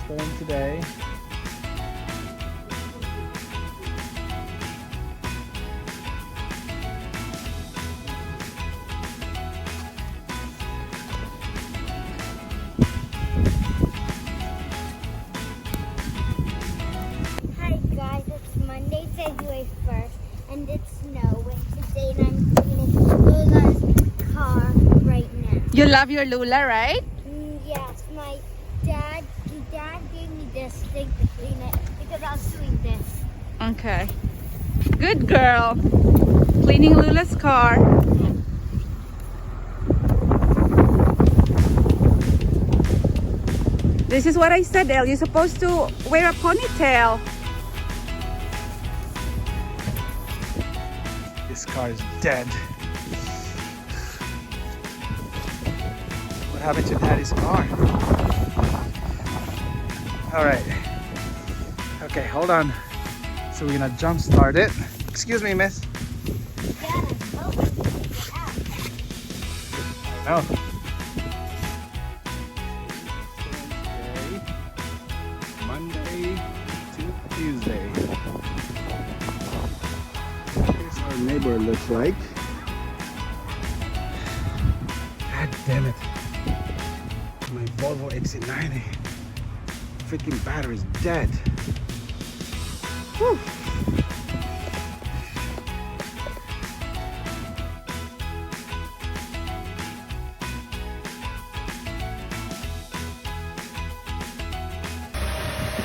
Snowstorm today. Hi guys, it's Monday, February 1st, and it's snowing today, and I'm cleaning Lula's car right now. You love your Lula, right? Yes, my dad gave me this thing to clean it because I was doing this. Okay. Good girl. Cleaning Lula's car. This is what I said, Elle. You're supposed to wear a ponytail. This car is dead. What happened to Daddy's car? All right. Okay, hold on. So we're gonna jump start it. Excuse me, miss. Dad, I'm helping you get out. Oh. Monday to Tuesday. Here's our neighbor looks like. God damn it. My Volvo XC90. Freaking battery's dead. Whew.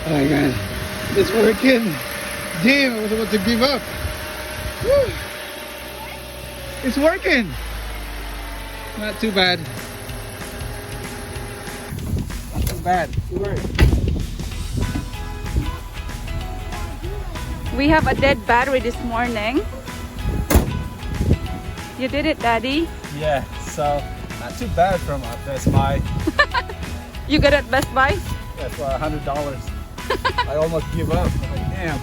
Oh my god, it's working. Damn, I was about to give up. Woo. It's working. Not too bad. Not too bad. It worked. We have a dead battery this morning. You did it, Daddy. Yeah, so not too bad from Best Buy. You got it at Best Buy? Yeah, for $100. I almost give up. I'm like, damn.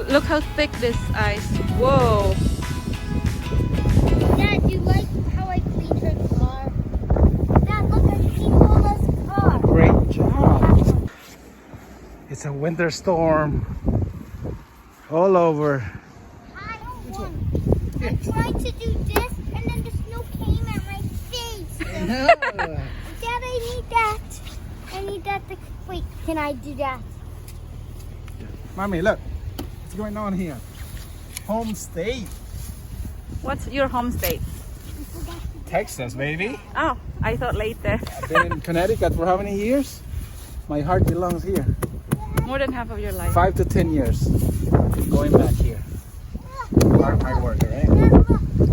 Look how thick this ice. Whoa. Dad, you like how I cleaned her car? Dad, look, I cleaned Lula's car. Great job. It's a winter storm all over. I don't want. I tried to do this, and then the snow came at my face. Dad, I need that. I need that to. Wait, can I do that? Mommy, look. What's going on here? Home state. What's your home state? Texas, baby. Oh, I thought later. I've been in Connecticut for how many years? My heart belongs here. More than half of your life. 5 to 10 years. Going back here. Hard work, right?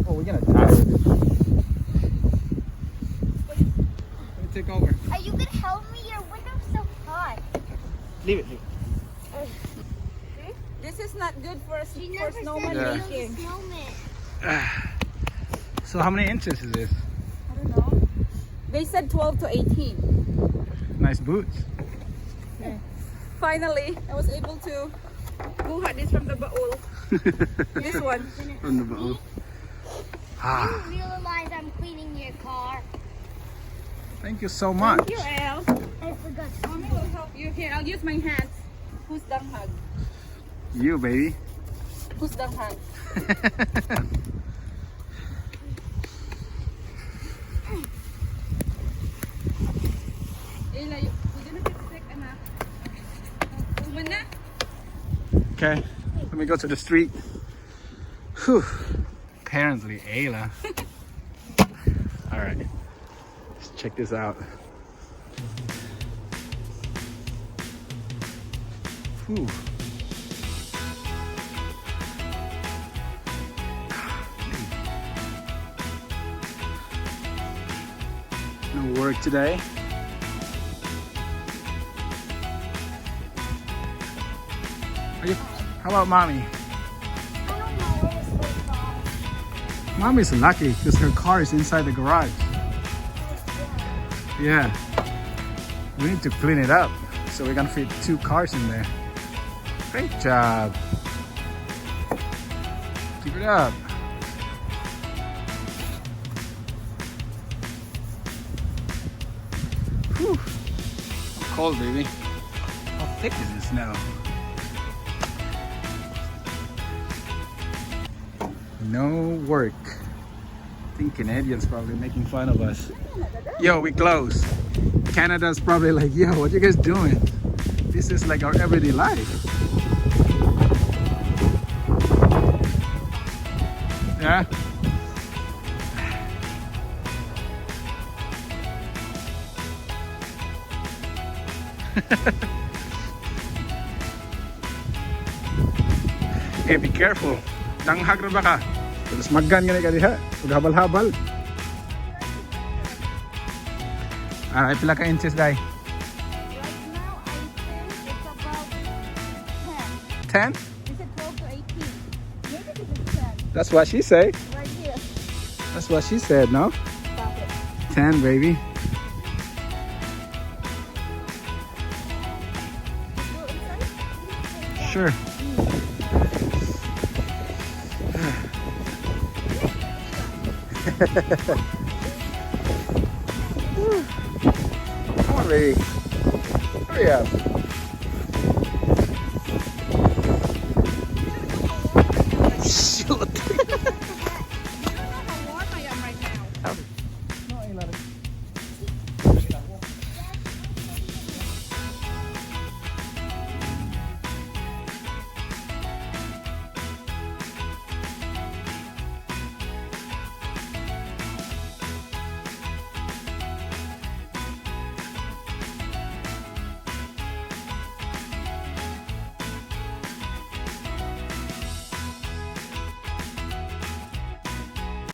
Oh, we're gonna die with it. Let me take over. Are you gonna help me? Your window's so hot. Leave it. This is not good for She for never said snowman Yeah. you making. was a snowman. So how many inches is this? I don't know. They said 12 to 18. Nice boots. Finally, I was able to buhat this from the baul. This one. From the bowl. Ah, You realize I'm cleaning your car. thank you so much. Thank you, Elle. I forgot. Mommy will help you. Here, I'll use my hands. Who's dang hug? You, baby. Who's dang hug? Ayla, you're gonna get sick, anak. Uman na. Okay, let me go to the street. Whew. Apparently, Ayla. All right, let's check this out. Whew. No work today. How about mommy? I don't know where this car. Mommy's lucky because her car is inside the garage. Yeah. We need to clean it up. So we're gonna fit 2 cars in there. Great job. Keep it up. Whew. I'm cold, baby. How thick is the snow? No work. I think Canadians probably making fun of us. Yo, we close. Canada's probably like, yo, what you guys doing? This is like our everyday life. Yeah. Hey, be careful. Tanghag na ba ka? Terus maggan gani ka diha. Ug habal-habal. Ay, pila ka inches day? Right now, I think it's about 10? 10. Is it 12 to 18? Maybe this is 10. That's what she said. Right here. That's what she said, no? Stop it. 10, baby. Go inside. Sure. Come on, baby. Hurry up.